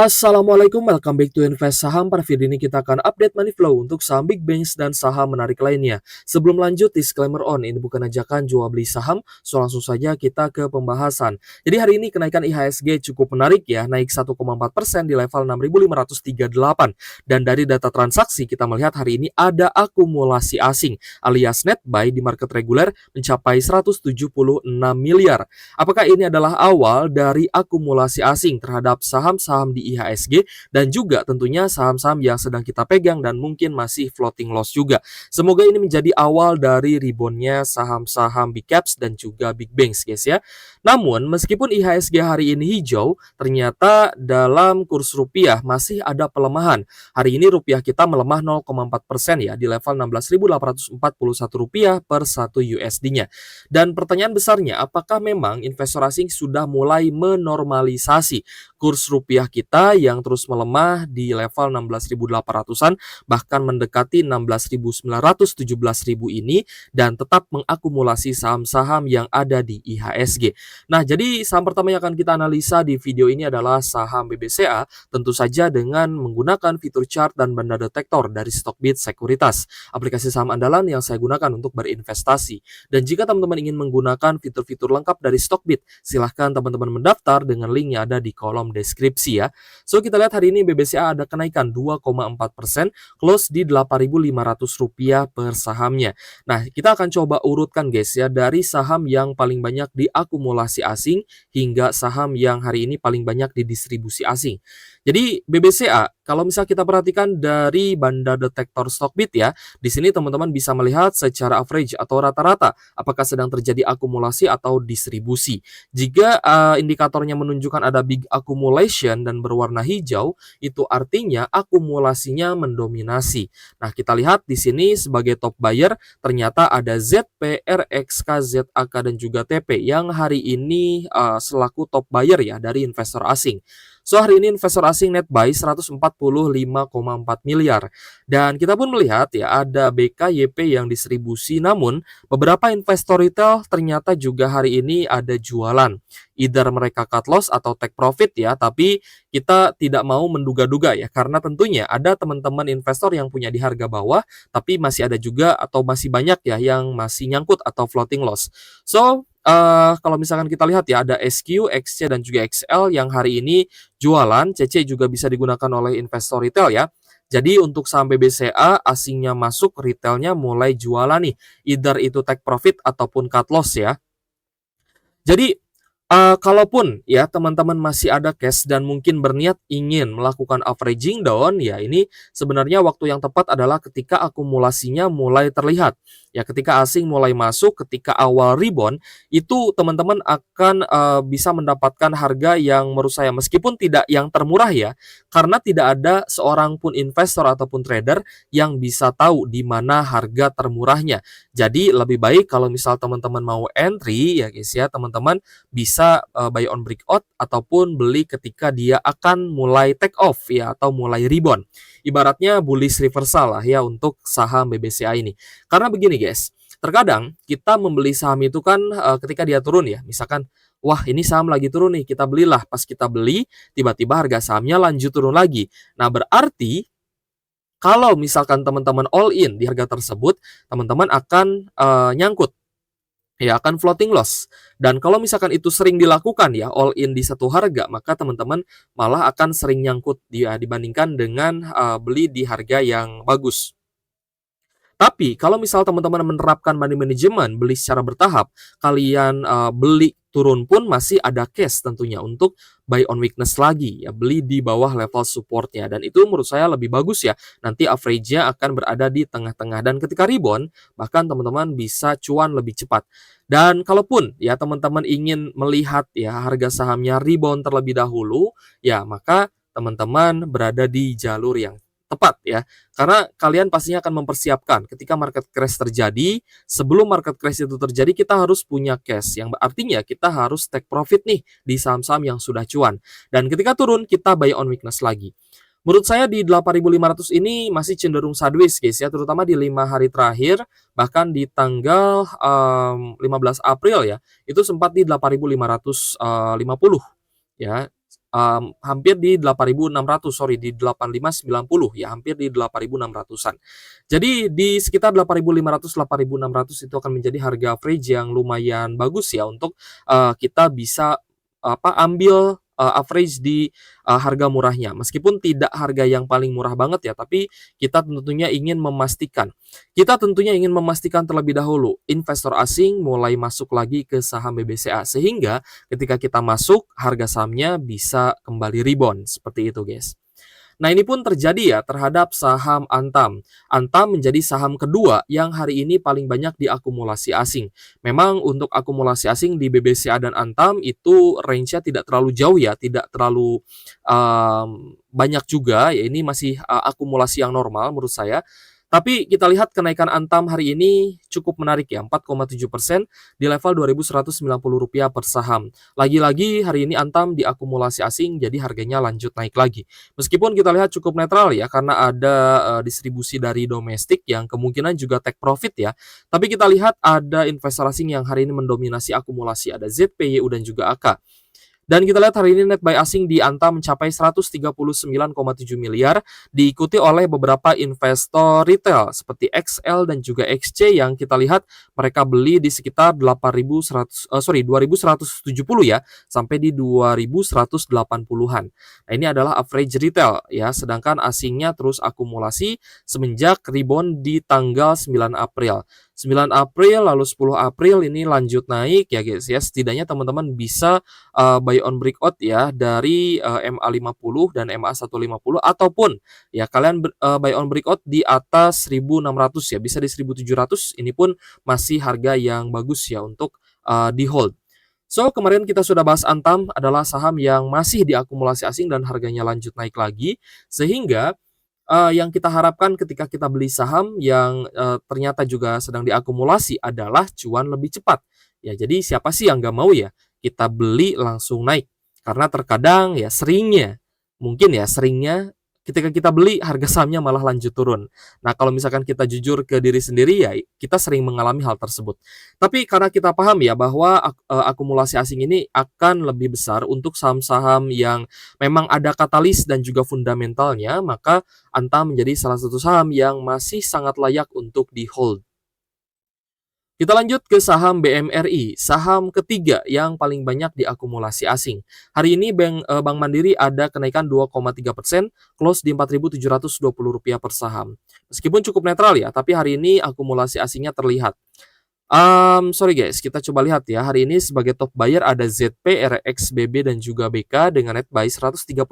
Assalamualaikum, welcome back to Invest Saham. Pada video ini kita akan update money flow untuk saham big banks dan saham menarik lainnya. Sebelum lanjut, disclaimer on, ini bukan ajakan jual beli saham, so langsung saja kita ke pembahasan. Jadi hari ini kenaikan IHSG cukup menarik ya, naik 1,4% di level 6.538. Dan dari data transaksi kita melihat hari ini ada akumulasi asing alias net buy di market reguler mencapai 176 miliar. Apakah ini adalah awal dari akumulasi asing terhadap saham-saham di IHSG dan juga tentunya saham-saham yang sedang kita pegang dan mungkin masih floating loss juga. Semoga ini menjadi awal dari reboundnya saham-saham big caps dan juga big banks guys ya. Namun meskipun IHSG hari ini hijau, ternyata dalam kurs rupiah masih ada pelemahan. Hari ini rupiah kita melemah 0,4% ya di level 16.841 rupiah per 1 USD-nya. Dan pertanyaan besarnya, apakah memang investor asing sudah mulai menormalisasi kurs rupiah kita yang terus melemah di level 16.800-an bahkan mendekati 16.917.000 ini dan tetap mengakumulasi saham-saham yang ada di IHSG. Nah, jadi saham pertama yang akan kita analisa di video ini adalah saham BBCA, tentu saja dengan menggunakan fitur chart dan banda detektor dari Stockbit Sekuritas, aplikasi saham andalan yang saya gunakan untuk berinvestasi. Dan jika teman-teman ingin menggunakan fitur-fitur lengkap dari Stockbit, silahkan teman-teman mendaftar dengan link yang ada di kolom deskripsi ya. So kita lihat hari ini BBCA ada kenaikan 2,4%, close di Rp8.500 per sahamnya. Nah, kita akan coba urutkan guys ya dari saham yang paling banyak diakumulasi asing hingga saham yang hari ini paling banyak didistribusi asing. Jadi BBCA kalau misal kita perhatikan dari banda detektor Stockbit ya, di sini teman-teman bisa melihat secara average atau rata-rata apakah sedang terjadi akumulasi atau distribusi. Jika indikatornya menunjukkan ada big accumulation dan berwarna hijau, itu artinya akumulasinya mendominasi. Nah, kita lihat di sini sebagai top buyer ternyata ada ZP, RXK, ZAK dan juga TP yang hari ini selaku top buyer ya dari investor asing. So hari ini investor asing net buy 145,4 miliar. Dan kita pun melihat ya ada BKYP yang distribusi, namun beberapa investor retail ternyata juga hari ini ada jualan. Either mereka cut loss atau take profit ya, tapi kita tidak mau menduga-duga ya, karena tentunya ada teman-teman investor yang punya di harga bawah, tapi masih ada juga atau masih banyak ya yang masih nyangkut atau floating loss. So kalau misalkan kita lihat ya ada SQ, XC dan juga XL yang hari ini jualan, CC juga bisa digunakan oleh investor retail ya. Jadi untuk saham BBCA asingnya masuk, retailnya mulai jualan nih, either itu take profit ataupun cut loss ya. Jadi kalaupun ya teman-teman masih ada cash dan mungkin berniat ingin melakukan averaging down, ya ini sebenarnya waktu yang tepat adalah ketika akumulasinya mulai terlihat. Ya ketika asing mulai masuk, ketika awal rebound, itu teman-teman akan bisa mendapatkan harga yang menurut saya meskipun tidak yang termurah ya, karena tidak ada seorang pun investor ataupun trader yang bisa tahu di mana harga termurahnya. Jadi lebih baik kalau misal teman-teman mau entry ya guys ya, teman-teman bisa buy on breakout ataupun beli ketika dia akan mulai take off ya atau mulai rebound. Ibaratnya bullish reversal lah ya untuk saham BBCA ini. Karena begini guys, terkadang kita membeli saham itu kan ketika dia turun ya, misalkan wah ini saham lagi turun nih, kita belilah. Pas kita beli, tiba-tiba harga sahamnya lanjut turun lagi. Nah berarti kalau misalkan teman-teman all in di harga tersebut, teman-teman akan nyangkut. Ya akan floating loss. Dan kalau misalkan itu sering dilakukan ya all in di satu harga, maka teman-teman malah akan sering nyangkut dibandingkan dengan beli di harga yang bagus. Tapi kalau misal teman-teman menerapkan money management, beli secara bertahap, kalian beli turun pun masih ada cash tentunya untuk buy on weakness lagi ya, beli di bawah level supportnya, dan itu menurut saya lebih bagus ya. Nanti average-nya akan berada di tengah-tengah dan ketika rebound bahkan teman-teman bisa cuan lebih cepat. Dan kalaupun ya teman-teman ingin melihat ya harga sahamnya rebound terlebih dahulu, ya maka teman-teman berada di jalur yang tepat ya. Karena kalian pastinya akan mempersiapkan ketika market crash terjadi, sebelum market crash itu terjadi kita harus punya cash, yang artinya kita harus take profit nih di saham-saham yang sudah cuan. Dan ketika turun kita buy on weakness lagi. Menurut saya di 8.500 ini masih cenderung sideways guys ya, terutama di 5 hari terakhir, bahkan di tanggal 15 April ya, itu sempat di 8.550 ya. hampir di 8.600, sorry, di 8590 ya, hampir di 8.600-an. Jadi di sekitar 8.500, 8.600 itu akan menjadi harga average yang lumayan bagus ya untuk kita bisa ambil average di harga murahnya. Meskipun tidak harga yang paling murah banget ya, tapi kita tentunya ingin memastikan terlebih dahulu investor asing mulai masuk lagi ke saham BBCA, sehingga ketika kita masuk harga sahamnya bisa kembali rebound seperti itu, guys. Nah, ini pun terjadi ya terhadap saham Antam. Antam menjadi saham kedua yang hari ini paling banyak diakumulasi asing. Memang untuk akumulasi asing di BBCA dan Antam itu range-nya tidak terlalu jauh ya, tidak terlalu banyak juga ya, ini masih akumulasi yang normal menurut saya. Tapi kita lihat kenaikan Antam hari ini cukup menarik ya, 4,7% di level Rp2.190 per saham. Lagi-lagi hari ini Antam diakumulasi asing, jadi harganya lanjut naik lagi. Meskipun kita lihat cukup netral ya, karena ada distribusi dari domestik yang kemungkinan juga take profit ya. Tapi kita lihat ada investor asing yang hari ini mendominasi akumulasi, ada ZPYU dan juga AK. Dan kita lihat hari ini net buy asing di Antam mencapai 139,7 miliar, diikuti oleh beberapa investor retail seperti XL dan juga XC yang kita lihat mereka beli di sekitar 2.170 ya, sampai di 2.180-an. Nah, ini adalah average retail ya, sedangkan asingnya terus akumulasi semenjak rebound di tanggal 9 April. 9 April lalu 10 April ini lanjut naik ya guys ya. Setidaknya teman-teman bisa buy on breakout ya dari MA50 dan MA150, ataupun ya kalian buy on breakout di atas 1.600 ya, bisa di 1.700. Ini pun masih harga yang bagus ya untuk di hold. So, kemarin kita sudah bahas Antam adalah saham yang masih diakumulasi asing dan harganya lanjut naik lagi, sehingga yang kita harapkan ketika kita beli saham yang ternyata juga sedang diakumulasi adalah cuan lebih cepat. Ya, jadi siapa sih yang nggak mau ya kita beli langsung naik? Karena terkadang ya seringnya ketika kita beli harga sahamnya malah lanjut turun. Nah, kalau misalkan kita jujur ke diri sendiri ya kita sering mengalami hal tersebut. Tapi karena kita paham ya bahwa akumulasi asing ini akan lebih besar untuk saham-saham yang memang ada katalis dan juga fundamentalnya, maka Antam menjadi salah satu saham yang masih sangat layak untuk di hold. Kita lanjut ke saham BMRI, saham ketiga yang paling banyak diakumulasi asing. Hari ini Bank Mandiri ada kenaikan 2,3%, close di Rp4.720 per saham. Meskipun cukup netral ya, tapi hari ini akumulasi asingnya terlihat. Sorry guys, kita coba lihat ya. Hari ini sebagai top buyer ada ZP, RX, BB, dan juga BK dengan net buy 134,8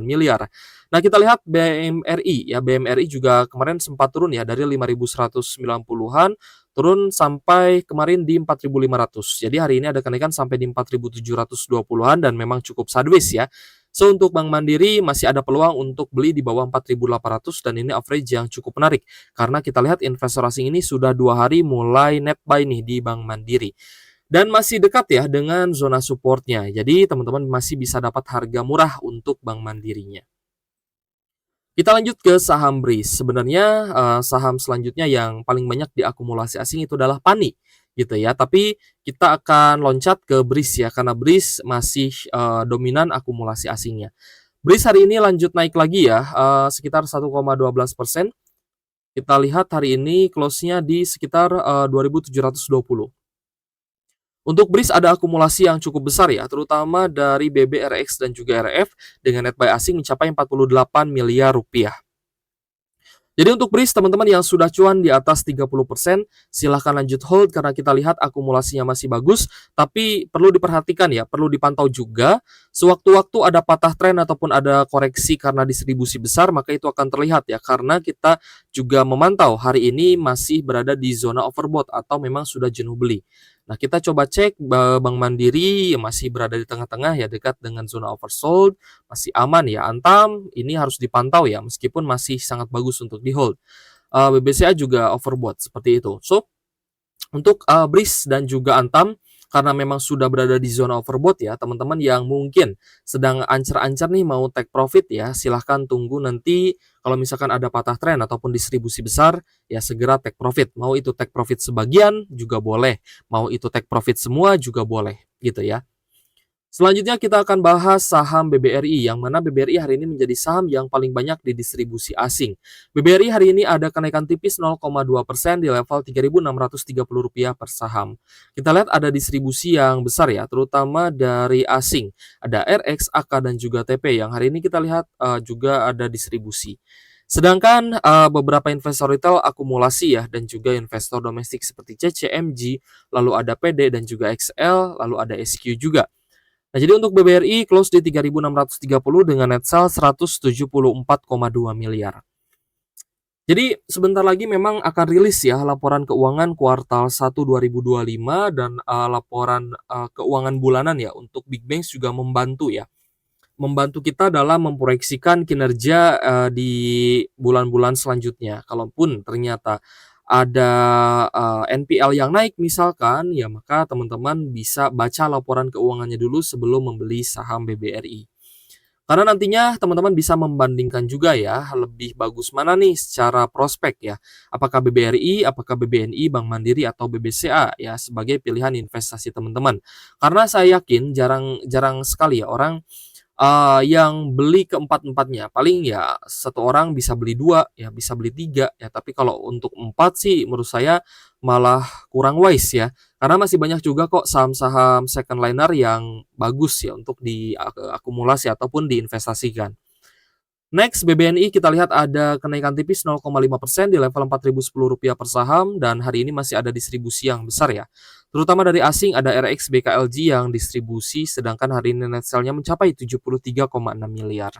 miliar. Nah, kita lihat BMRI ya. BMRI juga kemarin sempat turun ya dari 5.190-an turun sampai kemarin di 4.500. Jadi hari ini ada kenaikan sampai di 4.720-an dan memang cukup sideways ya. So, untuk Bank Mandiri masih ada peluang untuk beli di bawah 4.800 dan ini average yang cukup menarik. Karena kita lihat investor asing ini sudah 2 hari mulai net buy nih di Bank Mandiri. Dan masih dekat ya dengan zona supportnya. Jadi teman-teman masih bisa dapat harga murah untuk Bank Mandirinya. Kita lanjut ke saham BRIS. Sebenarnya saham selanjutnya yang paling banyak diakumulasi asing itu adalah PANI gitu ya. Tapi kita akan loncat ke BRIS ya, karena BRIS masih dominan akumulasi asingnya. BRIS hari ini lanjut naik lagi ya, sekitar 1,12%. Kita lihat hari ini close-nya di sekitar 2.720. Untuk BRIS ada akumulasi yang cukup besar ya, terutama dari BB, RX, dan juga RF dengan net buy asing mencapai 48 miliar rupiah. Jadi untuk BRIS teman-teman yang sudah cuan di atas 30%, silahkan lanjut hold karena kita lihat akumulasinya masih bagus, tapi perlu diperhatikan ya, perlu dipantau juga. Sewaktu-waktu ada patah tren ataupun ada koreksi karena distribusi besar, maka itu akan terlihat ya, karena kita juga memantau hari ini masih berada di zona overbought atau memang sudah jenuh beli. Nah, kita coba cek Bank Mandiri masih berada di tengah-tengah ya, dekat dengan zona oversold, masih aman ya. Antam ini harus dipantau ya, meskipun masih sangat bagus untuk di hold. BBCA juga overbought seperti itu. So, untuk BRIS dan juga Antam karena memang sudah berada di zona overbought ya, teman-teman yang mungkin sedang ancar-ancar nih mau take profit ya, silahkan tunggu nanti kalau misalkan ada patah tren ataupun distribusi besar ya segera take profit. Mau itu take profit sebagian juga boleh, mau itu take profit semua juga boleh gitu ya. Selanjutnya kita akan bahas saham BBRI, yang mana BBRI hari ini menjadi saham yang paling banyak didistribusi asing. BBRI hari ini ada kenaikan tipis 0,2% di level Rp3.630 per saham. Kita lihat ada distribusi yang besar ya, terutama dari asing. Ada RX, AK, dan juga TP yang hari ini kita lihat juga ada distribusi. Sedangkan beberapa investor retail akumulasi ya, dan juga investor domestik seperti CCMG, lalu ada PD dan juga XL, lalu ada SQ juga. Nah, jadi untuk BBRI close di 3.630 dengan net sale 174,2 miliar. Jadi sebentar lagi memang akan rilis ya laporan keuangan kuartal 1 2025 dan laporan keuangan bulanan ya, untuk big banks juga membantu ya. Membantu kita dalam memproyeksikan kinerja di bulan-bulan selanjutnya. Kalaupun ternyata ada NPL yang naik misalkan, ya maka teman-teman bisa baca laporan keuangannya dulu sebelum membeli saham BBRI. Karena nantinya teman-teman bisa membandingkan juga ya, lebih bagus mana nih secara prospek ya. Apakah BBRI, apakah BBNI, Bank Mandiri, atau BBCA ya sebagai pilihan investasi teman-teman. Karena saya yakin jarang sekali ya orang yang beli keempat-empatnya. Paling ya satu orang bisa beli 2, ya bisa beli 3 ya, tapi kalau untuk 4 sih menurut saya malah kurang wise ya. Karena masih banyak juga kok saham-saham second liner yang bagus ya untuk diakumulasi ataupun diinvestasikan. Next, BBNI kita lihat ada kenaikan tipis 0,5% di level Rp4.010 per saham dan hari ini masih ada distribusi yang besar ya. Terutama dari asing ada RX BKLG yang distribusi sedangkan hari ini net sale-nya mencapai 73,6 miliar.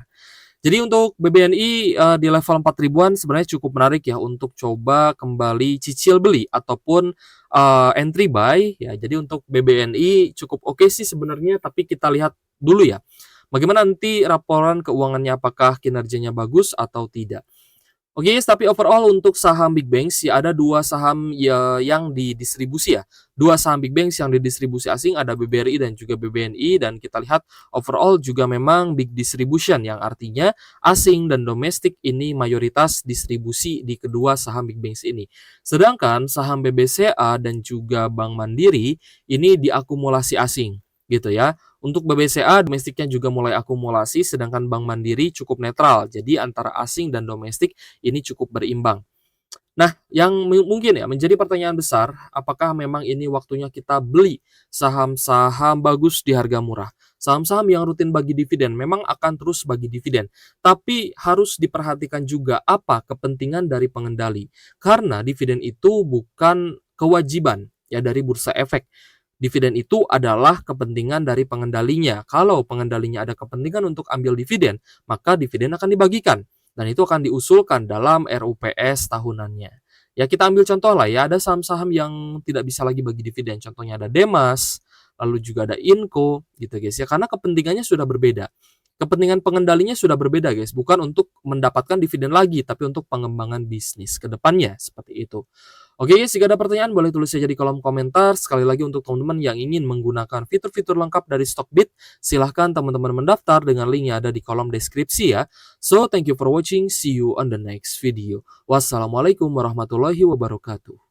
Jadi untuk BBNI di level 4 ribuan sebenarnya cukup menarik ya untuk coba kembali cicil beli ataupun entry buy ya. Jadi untuk BBNI cukup oke sih sebenarnya, tapi kita lihat dulu ya bagaimana nanti laporan keuangannya, apakah kinerjanya bagus atau tidak. Oke, yes, tapi overall untuk saham big banks ya ada dua saham ya yang didistribusi ya. Dua saham big banks yang didistribusi asing ada BBRI dan juga BBNI, dan kita lihat overall juga memang big distribution yang artinya asing dan domestik ini mayoritas distribusi di kedua saham big banks ini. Sedangkan saham BBCA dan juga Bank Mandiri ini diakumulasi asing gitu ya. Untuk BBCA domestiknya juga mulai akumulasi sedangkan Bank Mandiri cukup netral. Jadi antara asing dan domestik ini cukup berimbang. Nah, yang mungkin ya menjadi pertanyaan besar, apakah memang ini waktunya kita beli saham-saham bagus di harga murah? Saham-saham yang rutin bagi dividen memang akan terus bagi dividen, tapi harus diperhatikan juga apa kepentingan dari pengendali. Karena dividen itu bukan kewajiban ya dari bursa efek. Dividen itu adalah kepentingan dari pengendalinya. Kalau pengendalinya ada kepentingan untuk ambil dividen, maka dividen akan dibagikan. Dan itu akan diusulkan dalam RUPS tahunannya. Ya kita ambil contoh lah ya, ada saham-saham yang tidak bisa lagi bagi dividen. Contohnya ada Demas, lalu juga ada Inco gitu guys ya. Karena kepentingannya sudah berbeda. Kepentingan pengendalinya sudah berbeda guys, bukan untuk mendapatkan dividen lagi, tapi untuk pengembangan bisnis ke depannya, seperti itu. Oke guys, jika ada pertanyaan boleh tulis saja di kolom komentar. Sekali lagi untuk teman-teman yang ingin menggunakan fitur-fitur lengkap dari Stockbit, silahkan teman-teman mendaftar dengan link yang ada di kolom deskripsi ya. So, thank you for watching, see you on the next video. Wassalamualaikum warahmatullahi wabarakatuh.